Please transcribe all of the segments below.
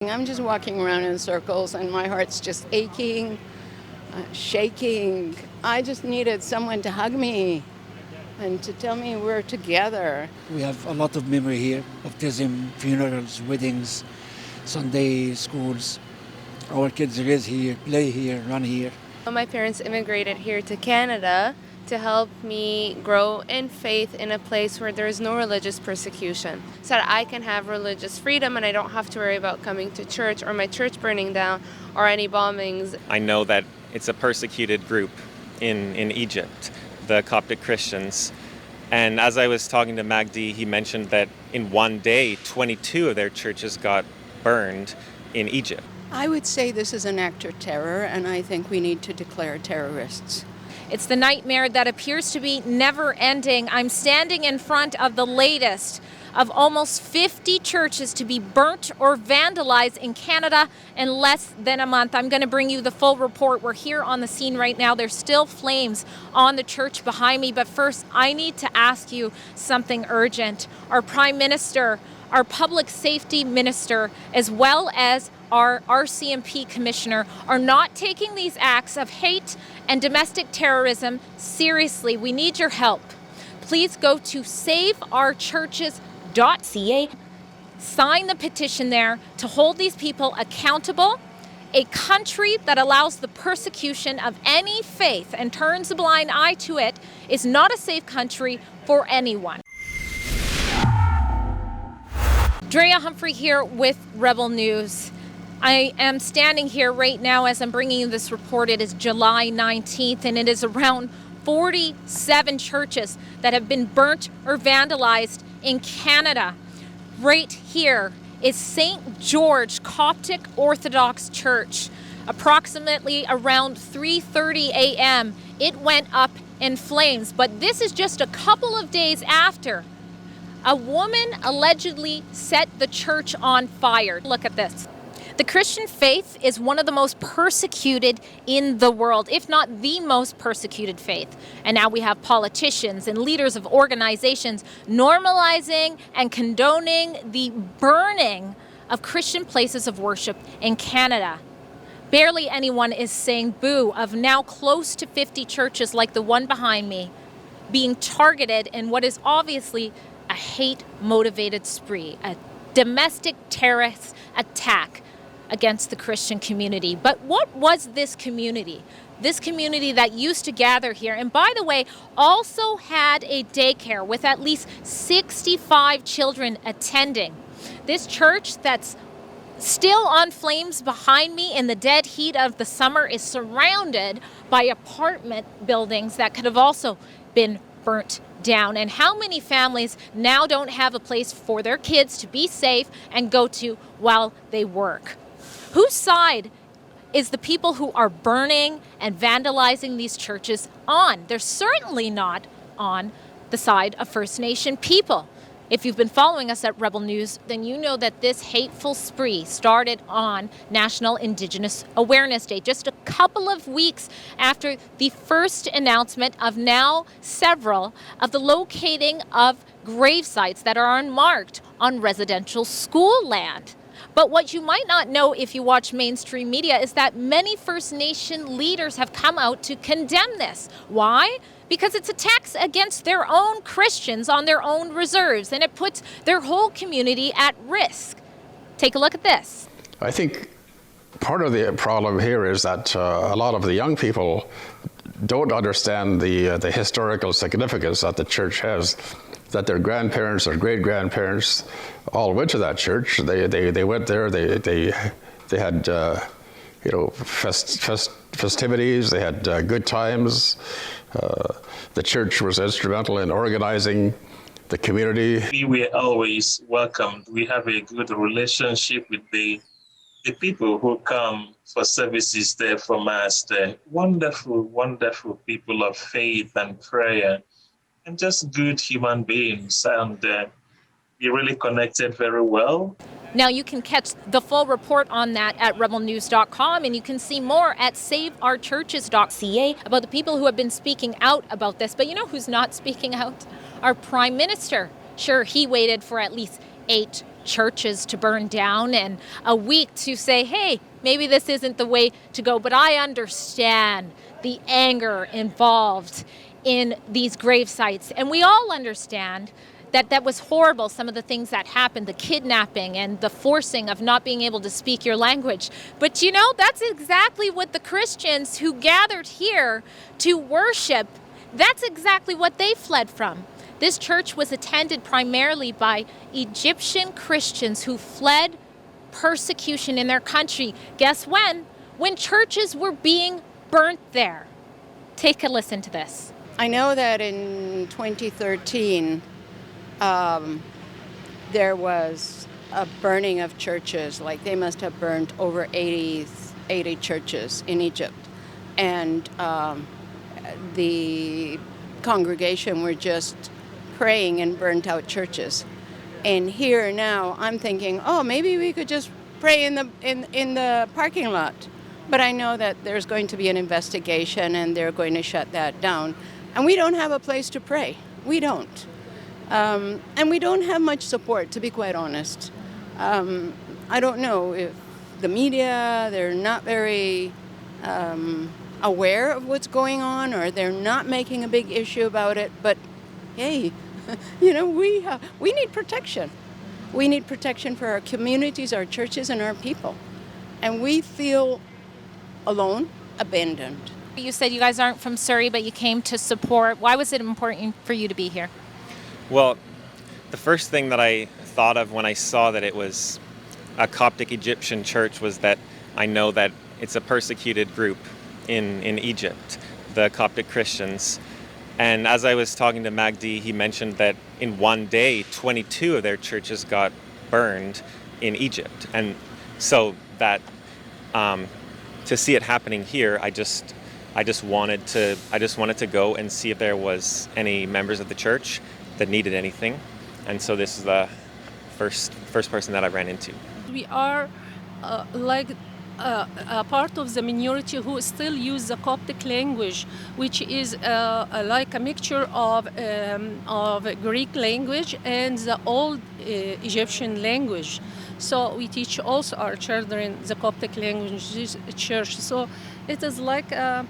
I'm just walking around in circles and my heart's just aching, shaking. I just needed someone to hug me and to tell me we're together. We have a lot of memory here, baptism, funerals, weddings, Sunday schools. Our kids raise here, play here, run here. My parents immigrated here to Canada to help me grow in faith in a place where there is no religious persecution, so that I can have religious freedom and I don't have to worry about coming to church or my church burning down or any bombings. I know that it's a persecuted group in Egypt, the Coptic Christians. And as I was talking to Magdi, he mentioned that in one day, 22 of their churches got burned in Egypt. I would say this is an act of terror, and I think we need to declare terrorists. It's the nightmare that appears to be never ending. I'm standing in front of the latest of almost 50 churches to be burnt or vandalized in Canada in less than a month. I'm going to bring you the full report. We're here on the scene right now. There's still flames on the church behind me. But first, I need to ask you something urgent. Our Prime Minister, our Public Safety Minister, as well as our RCMP Commissioner are not taking these acts of hate and domestic terrorism seriously. We need your help. Please go to saveourchurches.ca. Sign the petition there to hold these people accountable. A country that allows the persecution of any faith and turns a blind eye to it is not a safe country for anyone. Drea Humphrey here with Rebel News. I am standing here right now as I'm bringing you this report. It is July 19th, and it is around 47 churches that have been burnt or vandalized in Canada. Right here is St. George Coptic Orthodox Church. Approximately around 3:30 a.m., it went up in flames. But this is just a couple of days after a woman allegedly set the church on fire. Look at this. The Christian faith is one of the most persecuted in the world, if not the most persecuted faith. And now we have politicians and leaders of organizations normalizing and condoning the burning of Christian places of worship in Canada. Barely anyone is saying boo of now close to 50 churches like the one behind me being targeted in what is obviously a hate-motivated spree, a domestic terrorist attack against the Christian community. But what was this community? This community that used to gather here, and by the way, also had a daycare with at least 65 children attending. This church that's still on flames behind me in the dead heat of the summer is surrounded by apartment buildings that could have also been burnt down. And how many families now don't have a place for their kids to be safe and go to while they work? Whose side is the people who are burning and vandalizing these churches on? They're certainly not on the side of First Nation people. If you've been following us at Rebel News, then you know that this hateful spree started on National Indigenous Awareness Day, just a couple of weeks after the first announcement of now several of the locating of grave sites that are unmarked on residential school land. But what you might not know if you watch mainstream media is that many First Nation leaders have come out to condemn this. Why? Because it's attacks against their own Christians on their own reserves, and it puts their whole community at risk. Take a look at this. I think part of the problem here is that a lot of the young people don't understand the historical significance that the church has, that their grandparents or great-grandparents all went to that church. They went there, they had festivities, they had good times. The church was instrumental in organizing the community. We were always welcomed. We have a good relationship with the people who come for services there for Mass. They're wonderful, wonderful people of faith and prayer, and just good human beings. And we really connected very well. Now you can catch the full report on that at rebelnews.com, and you can see more at saveourchurches.ca about the people who have been speaking out about this. But you know who's not speaking out? Our Prime Minister. Sure, he waited for at least 8 churches to burn down and a week to say, hey, maybe this isn't the way to go. But I understand the anger involved in these grave sites. And we all understand that that was horrible, some of the things that happened, the kidnapping and the forcing of not being able to speak your language. But you know, that's exactly what the Christians who gathered here to worship, that's exactly what they fled from. This church was attended primarily by Egyptian Christians who fled persecution in their country. Guess when? When churches were being burnt there. Take a listen to this. I know that in 2013, there was a burning of churches. Like they must have burned over 80 churches in Egypt. And the congregation were just praying and burnt out churches. And here now I'm thinking, oh, maybe we could just pray in the parking lot. But I know that there's going to be an investigation and they're going to shut that down. And we don't have a place to pray. We don't. And we don't have much support, to be quite honest. I don't know if the media, they're not very aware of what's going on, or they're not making a big issue about it. But hey, you know, we need protection. We need protection for our communities, our churches, and our people. And we feel alone, abandoned. You said you guys aren't from Surrey, but you came to support. Why was it important for you to be here? Well, the first thing that I thought of when I saw that it was a Coptic Egyptian church was that I know that it's a persecuted group in Egypt, the Coptic Christians. And as I was talking to Magdi, he mentioned that in one day, 22 of their churches got burned in Egypt. And so that to see it happening here, I just wanted to go and see if there was any members of the church that needed anything. And so this is the first person that I ran into. We are a part of the minority who still use the Coptic language, which is like a mixture of Greek language and the old Egyptian language. So we teach also our children the Coptic language church. So it is like a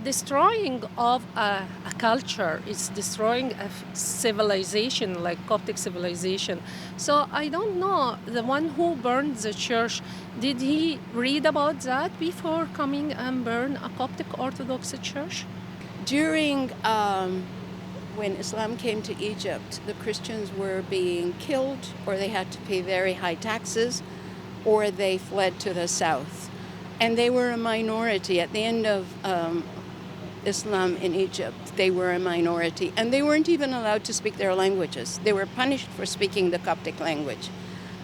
destroying of a culture. It's destroying a civilization, like Coptic civilization. So I don't know, the one who burned the church, did he read about that before coming and burn a Coptic Orthodox church? During when Islam came to Egypt, the Christians were being killed, or they had to pay very high taxes, or they fled to the south. And they were a minority. At the end of Islam in Egypt, they were a minority. And they weren't even allowed to speak their languages. They were punished for speaking the Coptic language.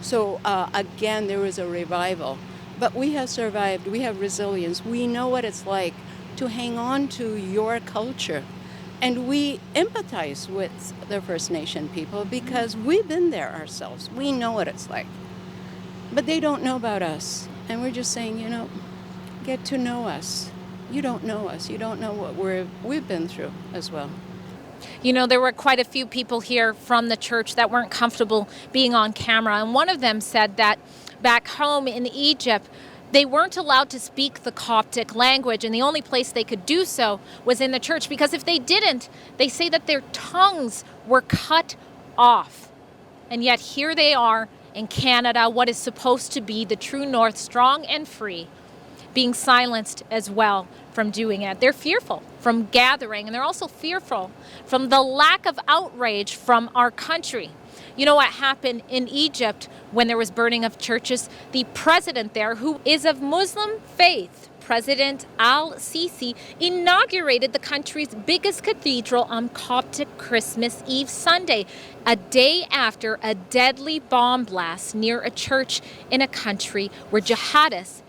So again, there was a revival. But we have survived. We have resilience. We know what it's like to hang on to your culture. And we empathize with the First Nation people because we've been there ourselves. We know what it's like. But they don't know about us. And we're just saying, you know, get to know us. You don't know us. You don't know what we've been through as well. You know, there were quite a few people here from the church that weren't comfortable being on camera. And one of them said that back home in Egypt, they weren't allowed to speak the Coptic language, and the only place they could do so was in the church, because if they didn't, they say that their tongues were cut off. And yet here they are in Canada, what is supposed to be the true north, strong and free, being silenced as well from doing it. They're fearful from gathering, and they're also fearful from the lack of outrage from our country. You know what happened in Egypt when there was burning of churches? The president there, who is of Muslim faith, President al-Sisi, inaugurated the country's biggest cathedral on Coptic Christmas Eve Sunday, a day after a deadly bomb blast near a church in a country where jihadists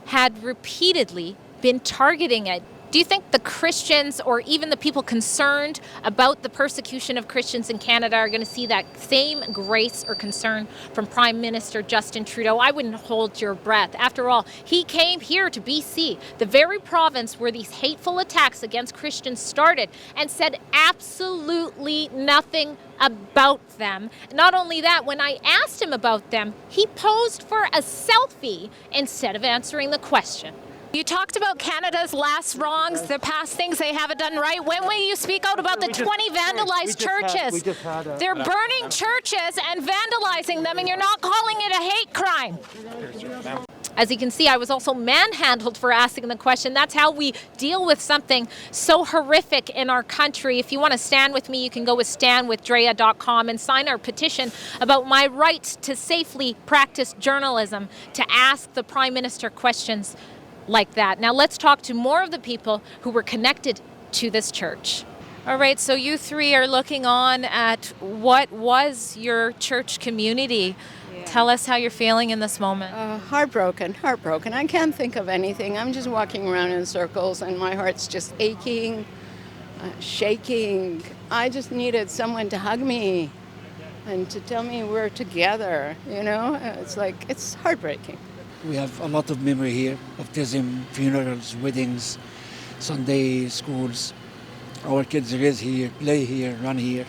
had repeatedly been targeting it. Do you think the Christians or even the people concerned about the persecution of Christians in Canada are going to see that same grace or concern from Prime Minister Justin Trudeau? I wouldn't hold your breath. After all, he came here to BC, the very province where these hateful attacks against Christians started, and said absolutely nothing about them. Not only that, when I asked him about them, he posed for a selfie instead of answering the question. You talked about Canada's last wrongs, the past things they haven't done right. When will you speak out about the 20 vandalized churches? They're burning churches and vandalizing them, and you're not calling it a hate crime. As you can see, I was also manhandled for asking the question. That's how we deal with something so horrific in our country. If you want to stand with me, you can go with standwithdrea.com and sign our petition about my right to safely practice journalism, to ask the Prime Minister questions like that. Now let's talk to more of the people who were connected to this church. All right, so you three are looking on at what was your church community. Tell us how you're feeling in this moment. Heartbroken. I can't think of anything. I'm just walking around in circles and my heart's just aching, shaking. I just needed someone to hug me and to tell me we're together, you know? It's heartbreaking. We have a lot of memory here, baptism, funerals, weddings, Sunday schools. Our kids raise here, play here, run here.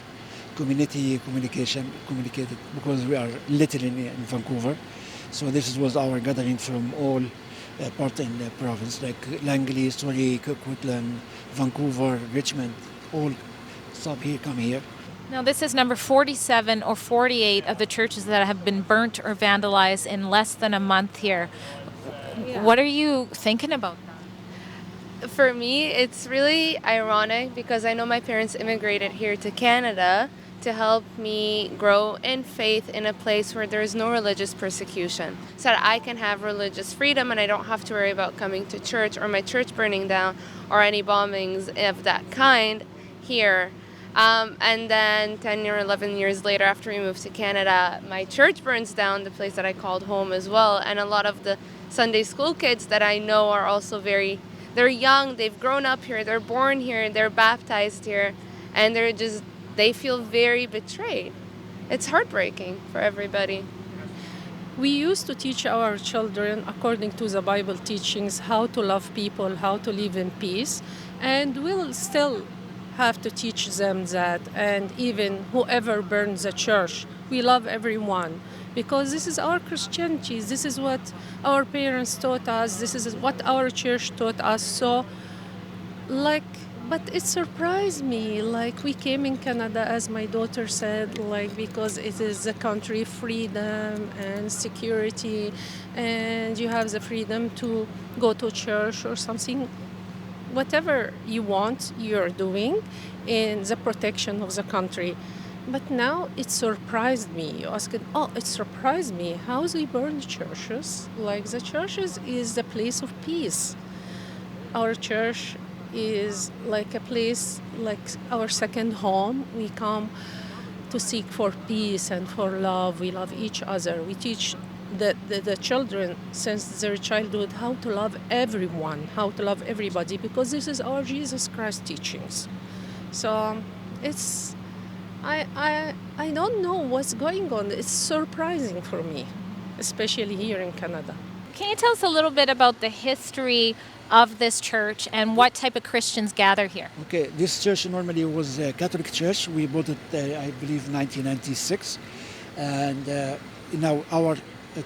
Community communicated because we are literally in Vancouver. So this was our gathering from all part in the province, like Langley, Surrey, Coquitlam, Vancouver, Richmond, all stop here, come here. Now this is number 47 or 48 of the churches that have been burnt or vandalized in less than a month here. Yeah. What are you thinking about that? For me, it's really ironic because I know my parents immigrated here to Canada to help me grow in faith in a place where there is no religious persecution, so that I can have religious freedom and I don't have to worry about coming to church or my church burning down or any bombings of that kind here. And then 10 or 11 years later, after we moved to Canada, my church burns down, the place that I called home as well. And a lot of the Sunday school kids that I know are also they're young, they've grown up here, they're born here, they're baptized here, and they feel very betrayed. It's heartbreaking for everybody. We used to teach our children, according to the Bible teachings, how to love people, how to live in peace, and we'll still have to teach them that. And even whoever burns the church, we love everyone, because this is our Christianity. This is what our parents taught us. This is what our church taught us. So, but it surprised me. We came in Canada, as my daughter said, because it is a country of freedom and security, and you have the freedom to go to church or something. Whatever you want, you're doing in the protection of the country. But now it surprised me. You asked, it surprised me how they burn churches. The churches is the place of peace. Our church is like a place, like our second home. We come to seek for peace and for love. We love each other. We teach the children since their childhood how to love everyone, how to love everybody, because this is our Jesus Christ teachings. So I don't know what's going on. It's surprising for me, especially here in Canada. Can you tell us a little bit about the history of this church and what type of Christians gather here? Okay, this church normally was a Catholic church. We bought it, I believe, 1996. And now our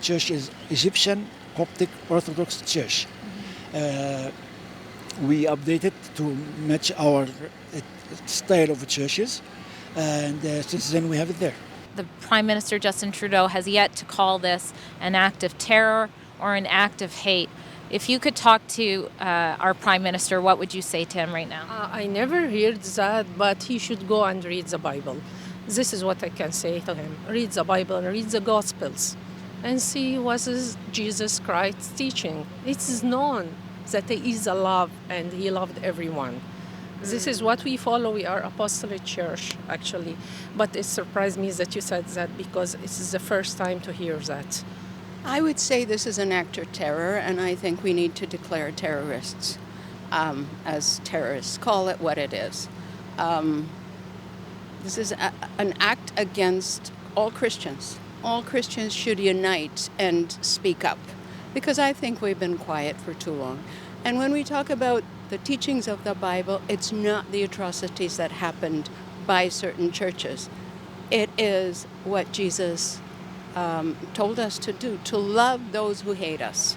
church is Egyptian Coptic Orthodox Church. We updated to match our style of churches, and since then we have it there. The Prime Minister Justin Trudeau has yet to call this an act of terror or an act of hate. If you could talk to our Prime Minister, what would you say to him right now? I never heard that, but he should go and read the Bible. This is what I can say to him. Read the Bible and read the Gospels and see what is Jesus Christ's teaching. It is known that he is a love and he loved everyone. This is what we follow. We are apostolic church, actually. But it surprised me that you said that, because this is the first time to hear that. I would say this is an act of terror, and I think we need to declare terrorists as terrorists. Call it what it is. This is an act against all Christians. All Christians should unite and speak up, because I think we've been quiet for too long. And when we talk about the teachings of the Bible, it's not the atrocities that happened by certain churches. It is what Jesus told us to do, to love those who hate us,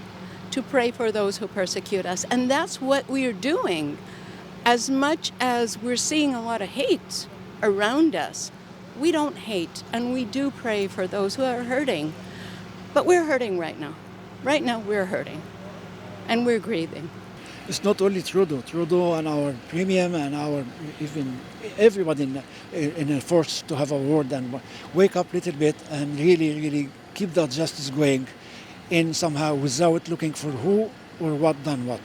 to pray for those who persecute us. And that's what we're doing. As much as we're seeing a lot of hate around us, we don't hate, and we do pray for those who are hurting. But we're hurting right now. Right now we're hurting, and we're grieving. It's not only Trudeau and our premium and our even everybody in a force to have a word and wake up a little bit and really keep that justice going in somehow without looking for who or what done what.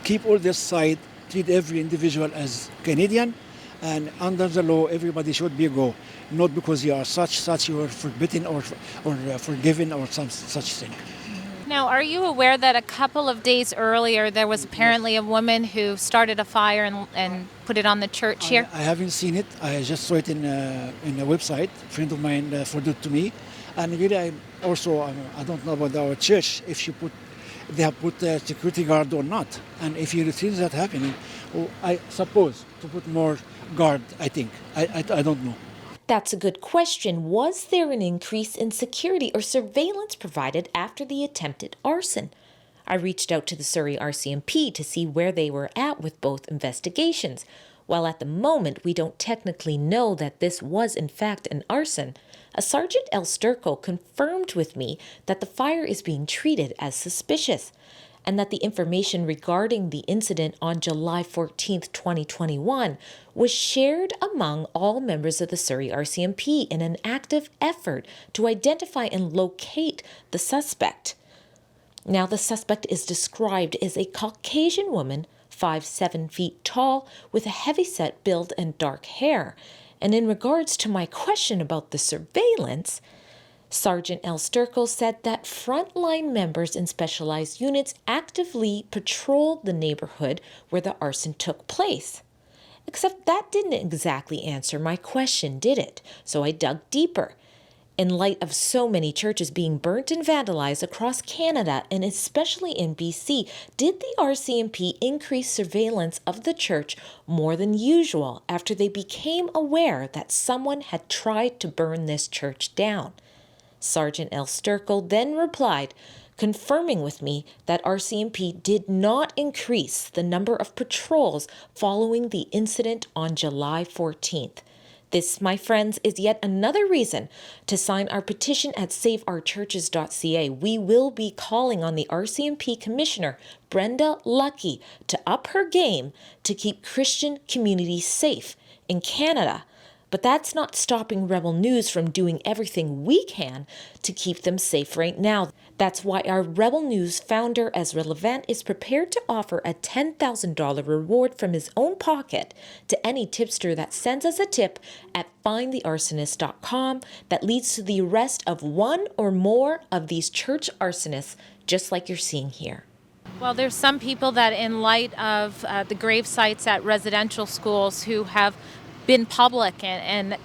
Keep all this side, treat every individual as Canadian, and under the law everybody should be go, not because you are such you are forbidden or forgiven or some such thing. Now, are you aware that a couple of days earlier there was apparently a woman who started a fire and put it on the church here? I haven't seen it. I just saw it in a website. A friend of mine forwarded it to me, and really I don't know about our church if they have put a security guard or not, and if you see that happening, I suppose to put more guard. I think I don't know. That's a good question. Was there an increase in security or surveillance provided after the attempted arson? I reached out to the Surrey RCMP to see where they were at with both investigations. While at the moment we don't technically know that this was in fact an arson, a Sergeant El Sturco confirmed with me that the fire is being treated as suspicious, and that the information regarding the incident on July 14, 2021 was shared among all members of the Surrey RCMP in an active effort to identify and locate the suspect. Now, the suspect is described as a Caucasian woman, 5'7" tall, with a heavyset build and dark hair. And in regards to my question about the surveillance, Sergeant El Sturco said that frontline members in specialized units actively patrolled the neighborhood where the arson took place. Except that didn't exactly answer my question, did it? So I dug deeper. In light of so many churches being burnt and vandalized across Canada, and especially in BC, did the RCMP increase surveillance of the church more than usual after they became aware that someone had tried to burn this church down? Sergeant El Sturco then replied, confirming with me that RCMP did not increase the number of patrols following the incident on July 14th. This, my friends, is yet another reason to sign our petition at saveourchurches.ca. We will be calling on the RCMP Commissioner, Brenda Lucky, to up her game to keep Christian communities safe in Canada. But that's not stopping Rebel News from doing everything we can to keep them safe right now. That's why our Rebel News founder, Ezra Levant, is prepared to offer a $10,000 reward from his own pocket to any tipster that sends us a tip at findthearsonist.com that leads to the arrest of one or more of these church arsonists, just like you're seeing here. Well, there's some people that in light of the grave sites at residential schools who have been public and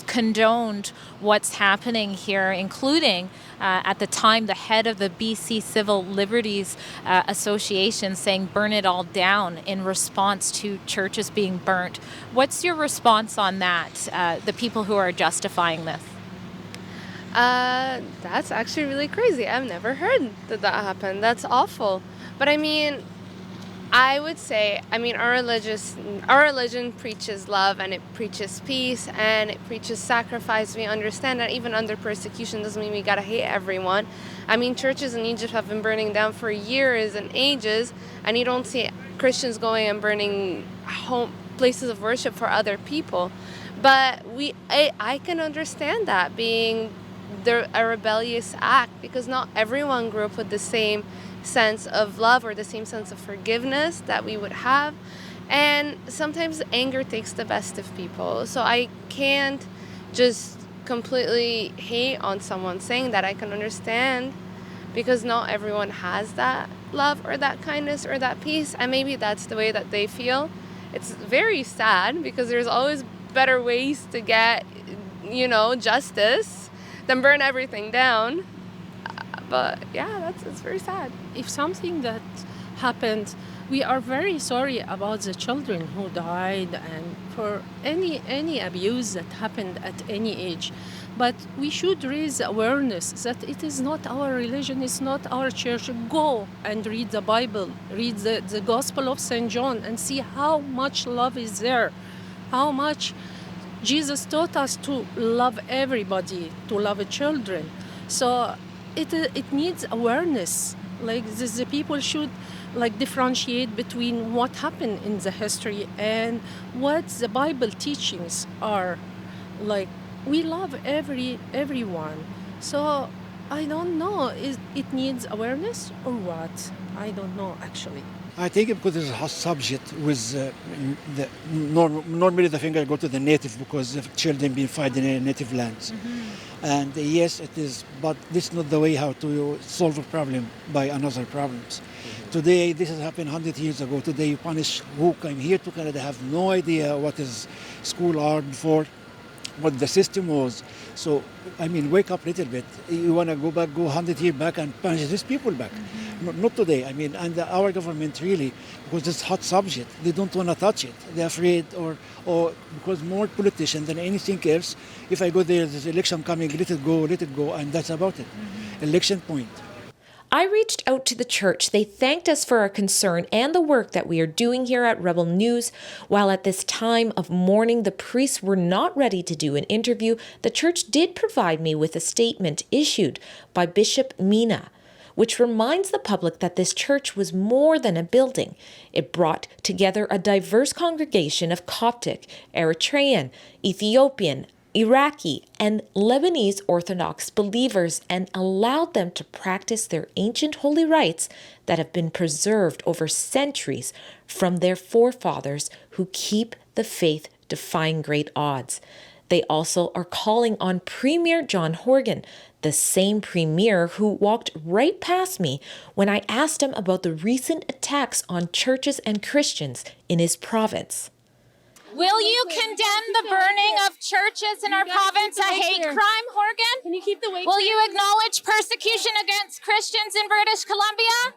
condoned what's happening here, including at the time the head of the BC Civil Liberties Association saying burn it all down in response to churches being burnt. What's your response on that, the people who are justifying this? That's actually really crazy. I've never heard that happened. That's awful. But I mean, I would say, our religion preaches love, and it preaches peace, and it preaches sacrifice. We understand that even under persecution doesn't mean we gotta hate everyone. Churches in Egypt have been burning down for years and ages, and you don't see Christians going and burning places of worship for other people. But I can understand that being a rebellious act, because not everyone grew up with the same sense of love or the same sense of forgiveness that we would have, and sometimes anger takes the best of people. So I can't just completely hate on someone saying that. I can understand, because not everyone has that, love or that kindness or that peace, and maybe that's the way that they feel. It's very sad because there's always better ways to get, justice than burn everything down. But yeah, it's very sad. If something that happened, we are very sorry about the children who died and for any abuse that happened at any age. But we should raise awareness that it is not our religion, it's not our church. Go and read the Bible, read the Gospel of St. John and see how much love is there, how much Jesus taught us to love everybody, to love children. So it needs awareness. Like the people should differentiate between what happened in the history and what the Bible teachings are. Like, we love everyone. So I don't know, it needs awareness or what? I don't know actually. I think because it's a hot subject with normally the finger go to the native because the children been fighting in native lands. Mm-hmm. And yes, it is, but this is not the way how to solve a problem by another problems. Mm-hmm. Today, this has happened 100 years ago. Today, you punish who came here to Canada, have no idea what is school are before, what the system was. So, wake up a little bit. You want to go 100 years back and punish these people back. Mm-hmm. Not today. And our government really, because it's a hot subject, they don't want to touch it. They're afraid or because more politicians than anything else, if I go there, there's election coming, let it go, and that's about it. Mm-hmm. Election point. I reached out to the church. They thanked us for our concern and the work that we are doing here at Rebel News. While at this time of mourning, the priests were not ready to do an interview, the church did provide me with a statement issued by Bishop Mina, which reminds the public that this church was more than a building. It brought together a diverse congregation of Coptic, Eritrean, Ethiopian, Iraqi, and Lebanese Orthodox believers and allowed them to practice their ancient holy rites that have been preserved over centuries from their forefathers who keep the faith defying great odds. They also are calling on Premier John Horgan, the same premier who walked right past me when I asked him about the recent attacks on churches and Christians in his province. Will you condemn the burning of churches in our province a hate crime, Horgan? Can you keep the weight? Will you acknowledge persecution against Christians in British Columbia?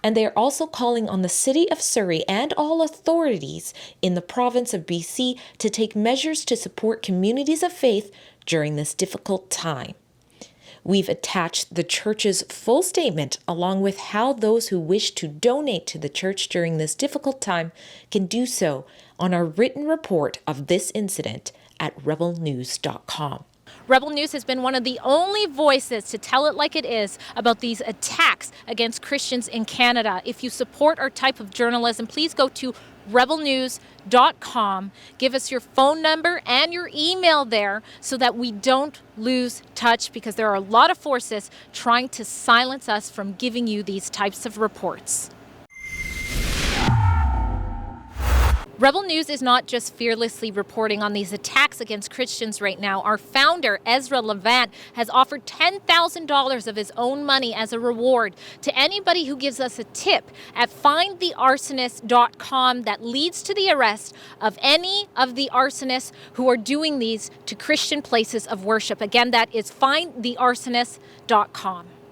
And they are also calling on the City of Surrey and all authorities in the province of BC to take measures to support communities of faith during this difficult time. We've attached the church's full statement along with how those who wish to donate to the church during this difficult time can do so on our written report of this incident at rebelnews.com. Rebel News has been one of the only voices to tell it like it is about these attacks against Christians in Canada. If you support our type of journalism, please go to rebelnews.com. Give us your phone number and your email there so that we don't lose touch, because there are a lot of forces trying to silence us from giving you these types of reports. Rebel News is not just fearlessly reporting on these attacks against Christians right now. Our founder, Ezra Levant, has offered $10,000 of his own money as a reward to anybody who gives us a tip at findthearsonist.com that leads to the arrest of any of the arsonists who are doing these to Christian places of worship. Again, that is findthearsonist.com.